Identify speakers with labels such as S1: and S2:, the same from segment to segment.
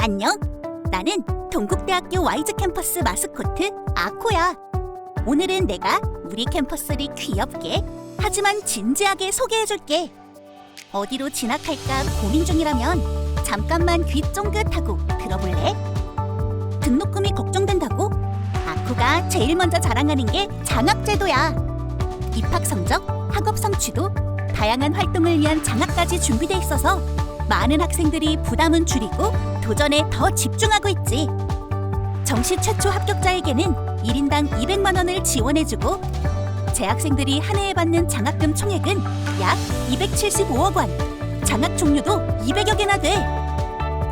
S1: 안녕. 나는 동국대학교 와이즈 캠퍼스 마스코트 아코야. 오늘은 내가 우리 캠퍼스를 귀엽게 하지만 진지하게 소개해줄게. 어디로 진학할까 고민 중이라면 잠깐만 귀 쫑긋하고 들어볼래? 등록금이 걱정된다고? 아코가 제일 먼저 자랑하는 게 장학제도야. 입학 성적, 학업 성취도, 다양한 활동을 위한 장학까지 준비돼 있어서 많은 학생들이 부담은 줄이고 도전에 더 집중하고 있지. 정시 최초 합격자에게는 1인당 200만 원을 지원해주고 재학생들이 한 해에 받는 장학금 총액은 약 275억 원, 장학 종류도 200여 개나 돼.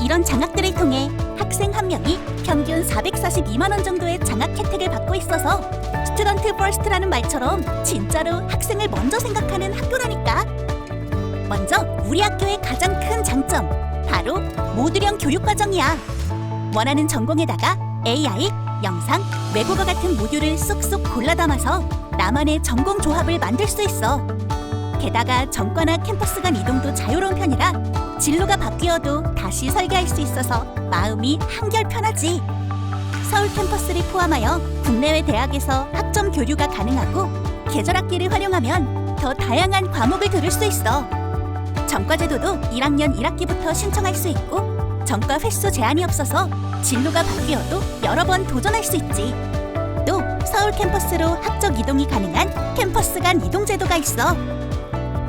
S1: 이런 장학들을 통해 학생 한 명이 평균 442만 원 정도의 장학 혜택을 받고 있어서 스튜던트 퍼스트라는 말처럼 진짜로 학생을 먼저 생각하는 학교라니까. 먼저 우리 학교의 가장 큰 장점, 바로 모듈형 교육과정이야. 원하는 전공에다가 AI, 영상, 외국어 같은 모듈을 쏙쏙 골라 담아서 나만의 전공 조합을 만들 수 있어. 게다가 전과나 캠퍼스 간 이동도 자유로운 편이라 진로가 바뀌어도 다시 설계할 수 있어서 마음이 한결 편하지. 서울 캠퍼스를 포함하여 국내외 대학에서 학점 교류가 가능하고 계절 학기를 활용하면 더 다양한 과목을 들을 수 있어. 전과제도도 1학년 1학기부터 신청할 수 있고 전과 횟수 제한이 없어서 진로가 바뀌어도 여러 번 도전할 수 있지. 또 서울 캠퍼스로 학적 이동이 가능한 캠퍼스 간 이동 제도가 있어.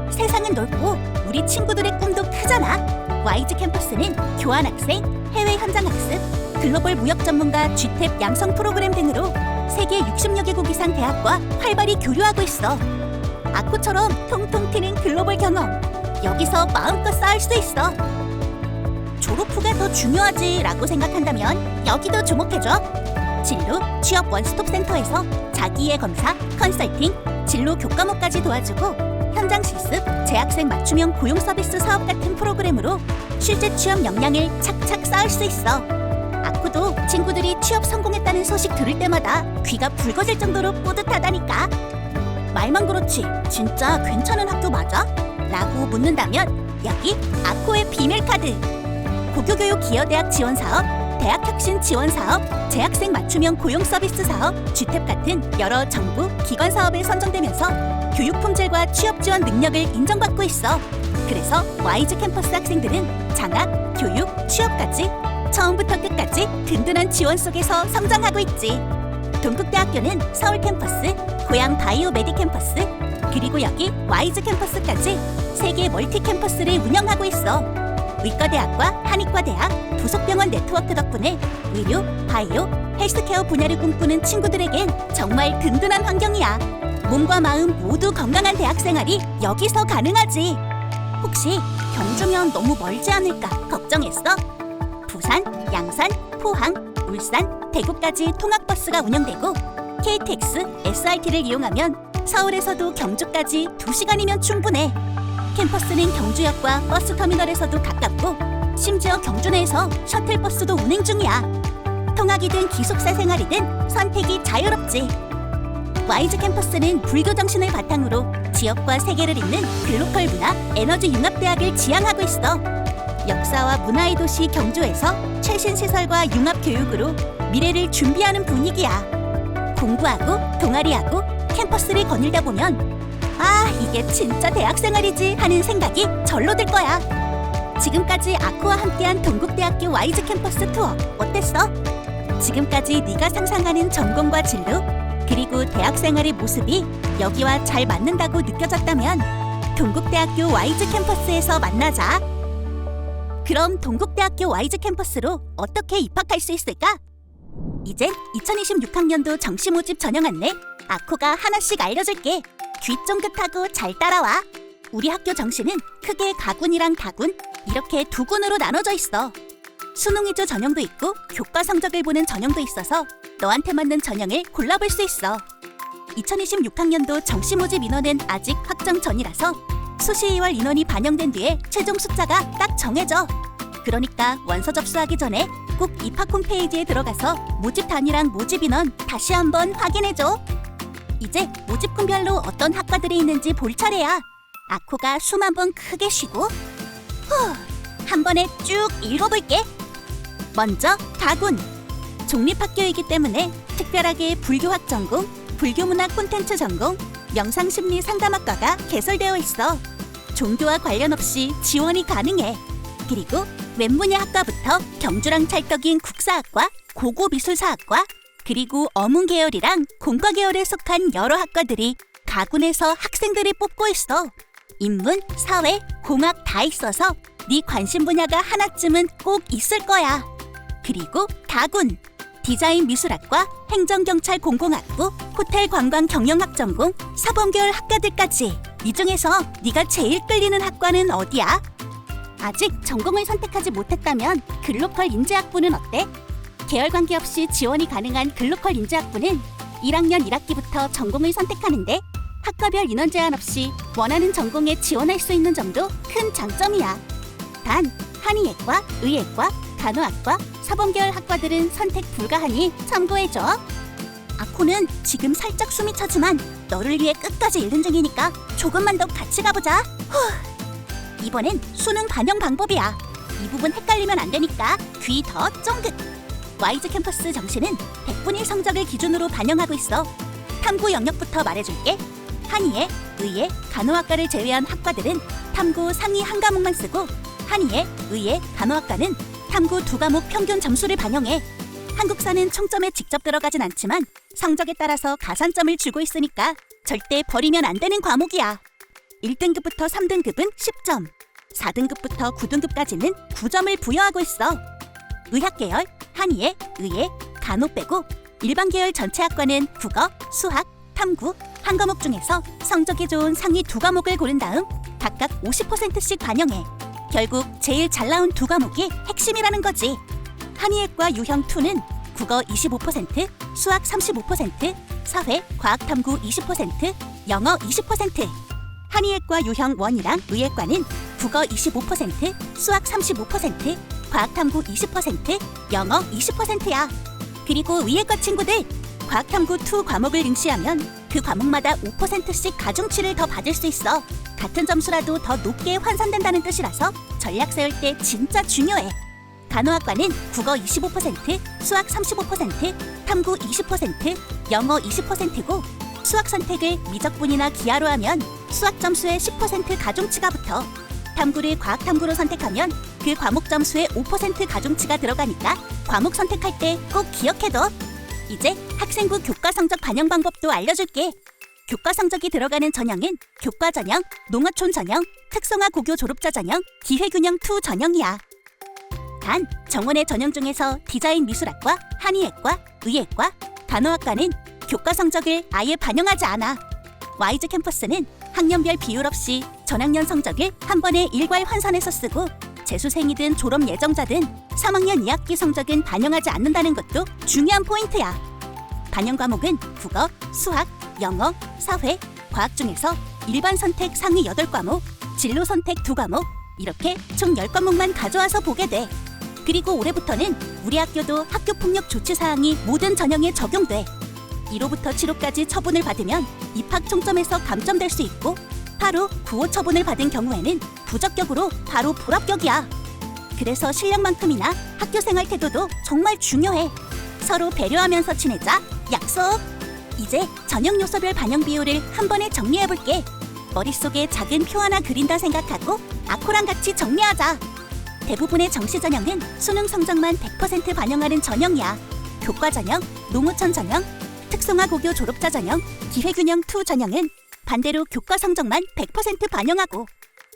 S1: 세상은 넓고 우리 친구들의 꿈도 크잖아. 와이즈 캠퍼스는 교환학생, 해외 현장 학습, 글로벌 무역 전문가 GTAP 양성 프로그램 등으로 세계 60여 개국 이상 대학과 활발히 교류하고 있어. 아코처럼 통통 튀는 글로벌 경험, 여기서 마음껏 쌓을 수 있어. 졸업 후가 더 중요하지 라고 생각한다면 여기도 주목해줘. 진로, 취업 원스톱 센터에서 자기의 검사, 컨설팅, 진로 교과목까지 도와주고 현장 실습, 재학생 맞춤형 고용 서비스 사업 같은 프로그램으로 실제 취업 역량을 착착 쌓을 수 있어. 아코도 친구들이 취업 성공했다는 소식 들을 때마다 귀가 붉어질 정도로 뿌듯하다니까. 말만 그렇지 진짜 괜찮은 학교 맞아? 라고 묻는다면 여기 아코의 비밀카드. 고교교육 기여대학 지원사업, 대학혁신 지원사업, 재학생 맞춤형 고용 서비스 사업, GTAP 같은 여러 정부, 기관 사업에 선정되면서 교육 품질과 취업 지원 능력을 인정받고 있어. 그래서 와이즈 캠퍼스 학생들은 장학, 교육, 취업까지 처음부터 끝까지 든든한 지원 속에서 성장하고 있지. 동국대학교는 서울 캠퍼스, 고양 바이오 메디 캠퍼스, 그리고 여기 와이즈 캠퍼스까지 3개 멀티 캠퍼스를 운영하고 있어. 의과대학과 한의과대학, 부속병원 네트워크 덕분에 의료, 바이오, 헬스케어 분야를 꿈꾸는 친구들에겐 정말 든든한 환경이야. 몸과 마음 모두 건강한 대학 생활이 여기서 가능하지. 혹시 경주면 너무 멀지 않을까 걱정했어? 부산, 양산, 포항, 울산, 대구까지 통학버스가 운영되고 KTX, SRT를 이용하면 서울에서도 경주까지 2시간이면 충분해. 캠퍼스는 경주역과 버스터미널에서도 가깝고 심지어 경주 내에서 셔틀버스도 운행 중이야. 통학이든 기숙사 생활이든 선택이 자유롭지. 와이즈 캠퍼스는 불교 정신을 바탕으로 지역과 세계를 잇는 글로컬 문화, 에너지 융합대학을 지향하고 있어. 역사와 문화의 도시 경주에서 최신 시설과 융합 교육으로 미래를 준비하는 분위기야. 공부하고 동아리하고 캠퍼스를 거닐다 보면 아, 이게 진짜 대학생활이지 하는 생각이 절로 들 거야. 지금까지 아코와 함께한 동국대학교 와이즈 캠퍼스 투어 어땠어? 지금까지 네가 상상하는 전공과 진로, 그리고 대학생활의 모습이 여기와 잘 맞는다고 느껴졌다면 동국대학교 와이즈 캠퍼스에서 만나자. 그럼 동국대학교 와이즈 캠퍼스로 어떻게 입학할 수 있을까? 이젠 2026학년도 정시 모집 전형 안내 아코가 하나씩 알려줄게. 귀 쫑긋하고 잘 따라와. 우리 학교 정시는 크게 가군이랑 다군 이렇게 두 군으로 나눠져 있어. 수능 위주 전형도 있고 교과 성적을 보는 전형도 있어서 너한테 맞는 전형을 골라볼 수 있어. 2026학년도 정시 모집 인원은 아직 확정 전이라서 수시 2월 인원이 반영된 뒤에 최종 숫자가 딱 정해져. 그러니까 원서 접수하기 전에 꼭 입학 홈페이지에 들어가서 모집 단위랑 모집 인원 다시 한번 확인해줘. 이제 모집군별로 어떤 학과들이 있는지 볼 차례야. 아코가 숨 한 번 크게 쉬고 한 번에 쭉 읽어볼게. 먼저 가군. 종립학교이기 때문에 특별하게 불교학 전공, 불교문화 콘텐츠 전공, 명상심리 상담학과가 개설되어 있어. 종교와 관련 없이 지원이 가능해. 그리고 웹문예 학과부터 경주랑 찰떡인 국사학과, 고고미술사학과, 그리고 어문 계열이랑 공과 계열에 속한 여러 학과들이 가군에서 학생들을 뽑고 있어. 인문, 사회, 공학 다 있어서 네 관심 분야가 하나쯤은 꼭 있을 거야. 그리고 가군, 디자인 미술학과, 행정경찰 공공학부, 호텔 관광 경영학 전공, 사범계열 학과들까지. 이 중에서 네가 제일 끌리는 학과는 어디야? 아직 전공을 선택하지 못했다면 글로컬 인재학부는 어때? 계열 관계없이 지원이 가능한 글로컬 인재학부는 1학년 1학기부터 전공을 선택하는데 학과별 인원 제한 없이 원하는 전공에 지원할 수 있는 점도 큰 장점이야. 단, 한의예과, 의예과, 간호학과, 사범계열 학과들은 선택 불가하니 참고해줘. 아코는 지금 살짝 숨이 차지만 너를 위해 끝까지 읽는 중이니까 조금만 더 같이 가보자. 이번엔 수능 반영 방법이야. 이 부분 헷갈리면 안 되니까 귀 더 쫑긋. 와이즈 캠퍼스 정시는 100분위 성적을 기준으로 반영하고 있어. 탐구 영역부터 말해줄게. 한의예, 의예, 간호학과를 제외한 학과들은 탐구 상위 한 과목만 쓰고 한의예, 의예, 간호학과는 탐구 2과목 평균 점수를 반영해. 한국사는 총점에 직접 들어가진 않지만 성적에 따라서 가산점을 주고 있으니까 절대 버리면 안 되는 과목이야. 1등급부터 3등급은 10점, 4등급부터 9등급까지는 9점을 부여하고 있어. 의학계열, 한의예, 의예, 간호 빼고 일반 계열 전체 학과는 국어, 수학, 탐구 한 과목 중에서 성적이 좋은 상위 2과목을 고른 다음 각각 50%씩 반영해. 결국 제일 잘 나온 2과목이 핵심이라는 거지. 한의예과 유형2는 국어 25%, 수학 35%, 사회, 과학탐구 20%, 영어 20%. 한의예과 유형1이랑 의예과는 국어 25%, 수학 35%, 과학탐구 20%, 영어 20%야. 그리고 의예과 친구들, 과학탐구 2 과목을 응시하면 그 과목마다 5%씩 가중치를 더 받을 수 있어. 같은 점수라도 더 높게 환산된다는 뜻이라서 전략 세울 때 진짜 중요해. 간호학과는 국어 25%, 수학 35%, 탐구 20%, 영어 20%고 수학 선택을 미적분이나 기하로 하면 수학 점수의 10% 가중치가 붙어. 탐구를 과학탐구로 선택하면 그 과목 점수의 5% 가중치가 들어가니까 과목 선택할 때 꼭 기억해둬. 이제 학생부 교과 성적 반영 방법도 알려줄게. 교과 성적이 들어가는 전형은 교과 전형, 농어촌 전형, 특성화 고교 졸업자 전형, 기회균형 2 전형이야. 단, 정원의 전형 중에서 디자인 미술학과, 한의예과, 의예과, 간호학과는 교과 성적을 아예 반영하지 않아. 와이즈 캠퍼스는 학년별 비율 없이 전학년 성적을 한 번에 일괄 환산해서 쓰고 재수생이든 졸업 예정자든 3학년 2학기 성적은 반영하지 않는다는 것도 중요한 포인트야. 반영 과목은 국어, 수학, 영어, 사회, 과학 중에서 일반 선택 상위 8과목, 진로 선택 2과목 이렇게 총 10과목만 가져와서 보게 돼. 그리고 올해부터는 우리 학교도 학교폭력 조치 사항이 모든 전형에 적용돼. 1호부터 7호까지 처분을 받으면 입학 총점에서 감점될 수 있고 8호, 9호 처분을 받은 경우에는 부적격으로 바로 불합격이야. 그래서 실력만큼이나 학교생활 태도도 정말 중요해. 서로 배려하면서 지내자. 약속! 이제 전형 요소별 반영 비율을 한 번에 정리해볼게. 머릿속에 작은 표 하나 그린다 생각하고 아코랑 같이 정리하자. 대부분의 정시 전형은 수능 성적만 100% 반영하는 전형이야. 교과 전형, 농어촌 전형, 특성화 고교 졸업자 전형, 기회균형 2 전형은 반대로 교과 성적만 100% 반영하고.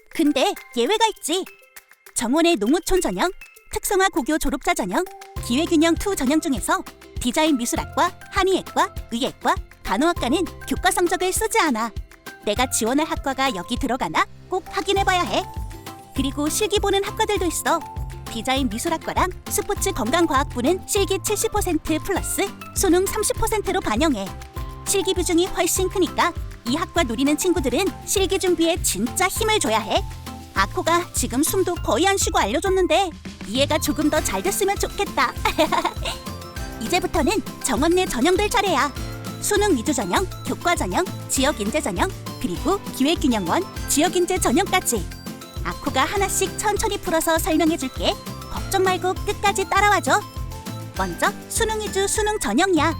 S1: 근데 예외가 있지. 정원의 농어촌 전형, 특성화 고교 졸업자 전형, 기회균형 2 전형 중에서 디자인 미술학과, 한의예과, 의예과, 간호학과는 교과 성적을 쓰지 않아. 내가 지원할 학과가 여기 들어가나 꼭 확인해봐야 해. 그리고 실기 보는 학과들도 있어. 디자인 미술학과랑 스포츠 건강과학부는 실기 70% 플러스 수능 30%로 반영해. 실기 비중이 훨씬 크니까 이 학과 노리는 친구들은 실기 준비에 진짜 힘을 줘야 해. 아코가 지금 숨도 거의 안 쉬고 알려줬는데 이해가 조금 더 잘 됐으면 좋겠다. 이제부터는 정원 내 전형들 차례야. 수능 위주 전형, 교과 전형, 지역 인재 전형, 그리고 기회균형원, 지역 인재 전형까지. 아코가 하나씩 천천히 풀어서 설명해줄게. 걱정 말고 끝까지 따라와줘. 먼저 수능 위주 수능 전형이야.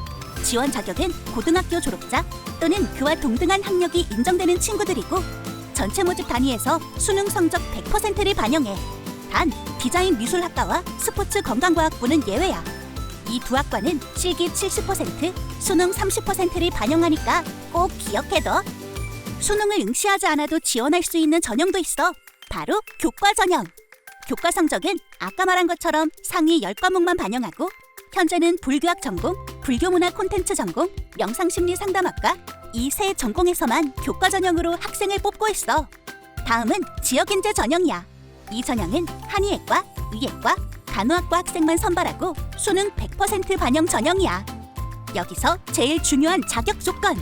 S1: 지원 자격은 고등학교 졸업자 또는 그와 동등한 학력이 인정되는 친구들이고 전체 모집 단위에서 수능 성적 100%를 반영해. 단 디자인 미술학과와 스포츠 건강과학부는 예외야. 이 두 학과는 실기 70%, 수능 30%를 반영하니까 꼭 기억해둬. 수능을 응시하지 않아도 지원할 수 있는 전형도 있어. 바로 교과 전형. 교과 성적은 아까 말한 것처럼 상위 10과목만 반영하고 현재는 불교학 전공, 불교문화 콘텐츠 전공, 명상심리 상담학과 이 세 전공에서만 교과 전형으로 학생을 뽑고 있어. 다음은 지역인재 전형이야. 이 전형은 한의학과, 의학과, 간호학과 학생만 선발하고 수능 100% 반영 전형이야. 여기서 제일 중요한 자격 조건.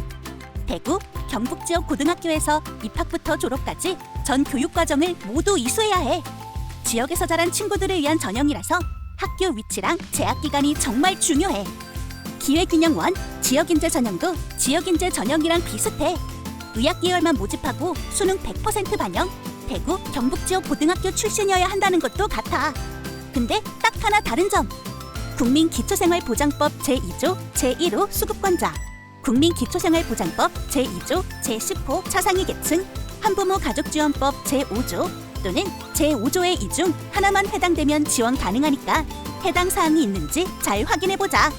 S1: 대구, 경북 지역 고등학교에서 입학부터 졸업까지 전 교육과정을 모두 이수해야 해. 지역에서 자란 친구들을 위한 전형이라서 학교 위치랑 재학 기간이 정말 중요해. 기회균형 1, 지역인재 전형도 지역인재 전형이랑 비슷해. 의학 계열만 모집하고 수능 100% 반영, 대구, 경북 지역 고등학교 출신이어야 한다는 것도 같아. 근데 딱 하나 다른 점. 국민기초생활보장법 제2조 제1호 수급권자, 국민기초생활보장법 제2조 제10호 차상위 계층, 한부모 가족지원법 제5조 또는 제5조의 이 중 하나만 해당되면 지원 가능하니까 해당 사항이 있는지 잘 확인해보자.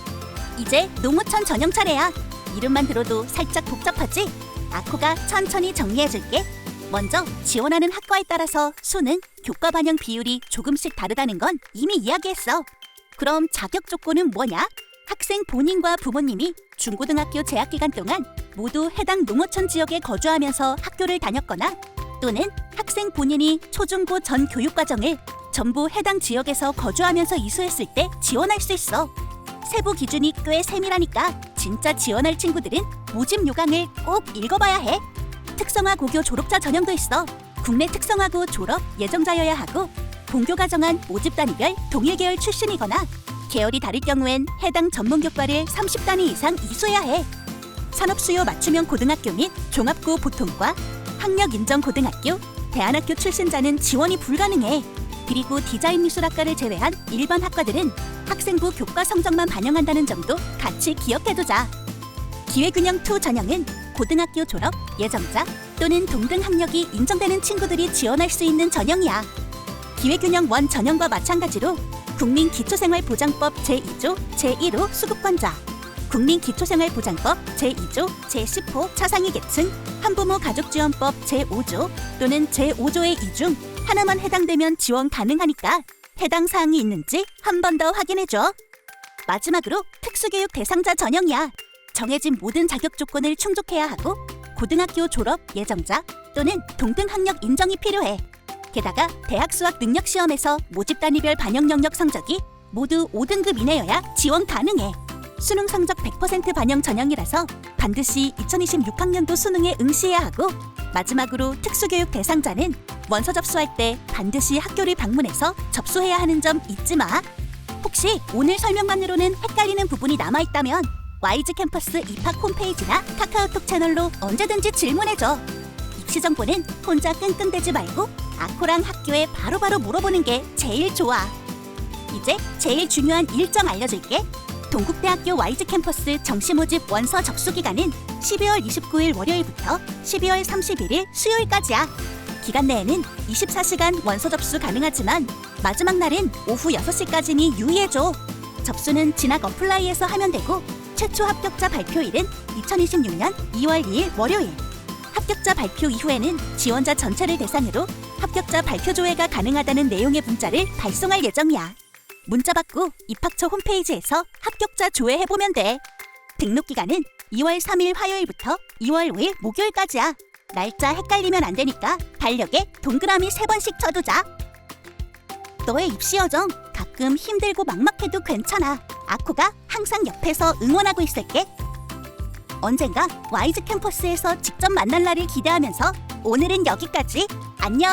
S1: 이제 노무천 전형 차례야. 이름만 들어도 살짝 복잡하지? 아코가 천천히 정리해줄게. 먼저 지원하는 학과에 따라서 수능, 교과 반영 비율이 조금씩 다르다는 건 이미 이야기했어. 그럼 자격 조건은 뭐냐? 학생 본인과 부모님이 중고등학교 재학 기간 동안 모두 해당 농어촌 지역에 거주하면서 학교를 다녔거나 또는 학생 본인이 초중고 전 교육과정을 전부 해당 지역에서 거주하면서 이수했을 때 지원할 수 있어. 세부 기준이 꽤 세밀하니까 진짜 지원할 친구들은 모집 요강을 꼭 읽어봐야 해. 특성화 고교 졸업자 전형도 있어. 국내 특성화고 졸업 예정자여야 하고 본교 가정한 모집 단위별 동일 계열 출신이거나 계열이 다를 경우엔 해당 전문 교과를 30단위 이상 이수해야 해. 산업 수요 맞춤형 고등학교 및 종합고 보통과, 학력 인정 고등학교, 대안학교 출신자는 지원이 불가능해. 그리고 디자인 미술학과를 제외한 일반 학과들은 학생부 교과 성적만 반영한다는 점도 같이 기억해두자. 기회균형 2 전형은 고등학교 졸업 예정자 또는 동등 학력이 인정되는 친구들이 지원할 수 있는 전형이야. 기회균형 1 전형과 마찬가지로 국민기초생활보장법 제2조 제1호 수급권자, 국민기초생활보장법 제2조 제10호 차상위 계층, 한부모 가족지원법 제5조 또는 제5조의 이 중 하나만 해당되면 지원 가능하니까 해당 사항이 있는지 한 번 더 확인해줘. 마지막으로 특수교육 대상자 전형이야. 정해진 모든 자격 조건을 충족해야 하고 고등학교 졸업 예정자 또는 동등 학력 인정이 필요해. 게다가 대학 수학 능력 시험에서 모집 단위별 반영 영역 성적이 모두 5등급 이내여야 지원 가능해. 수능 성적 100% 반영 전형이라서 반드시 2026학년도 수능에 응시해야 하고 마지막으로 특수교육 대상자는 원서 접수할 때 반드시 학교를 방문해서 접수해야 하는 점 잊지 마. 혹시 오늘 설명만으로는 헷갈리는 부분이 남아있다면 YG 캠퍼스 입학 홈페이지나 카카오톡 채널로 언제든지 질문해줘. 입시 정보는 혼자 끙끙대지 말고 아코랑 학교에 바로바로 물어보는 게 제일 좋아. 이제 제일 중요한 일정 알려줄게. 동국대학교 YG 캠퍼스 정시 모집 원서 접수 기간은 12월 29일 월요일부터 12월 31일 수요일까지야. 기간 내에는 24시간 원서 접수 가능하지만 마지막 날은 오후 6시까지니 유의해줘. 접수는 진학 어플라이에서 하면 되고 최초 합격자 발표일은 2026년 2월 2일 월요일. 합격자 발표 이후에는 지원자 전체를 대상으로 합격자 발표 조회가 가능하다는 내용의 문자를 발송할 예정이야. 문자 받고 입학처 홈페이지에서 합격자 조회해보면 돼. 등록 기간은 2월 3일 화요일부터 2월 5일 목요일까지야. 날짜 헷갈리면 안 되니까 달력에 동그라미 3번씩 쳐두자. 너의 입시 여정 가끔 힘들고 막막해도 괜찮아. 아코가 항상 옆에서 응원하고 있을게. 언젠가 YG 캠퍼스에서 직접 만날 날을 기대하면서 오늘은 여기까지. 안녕!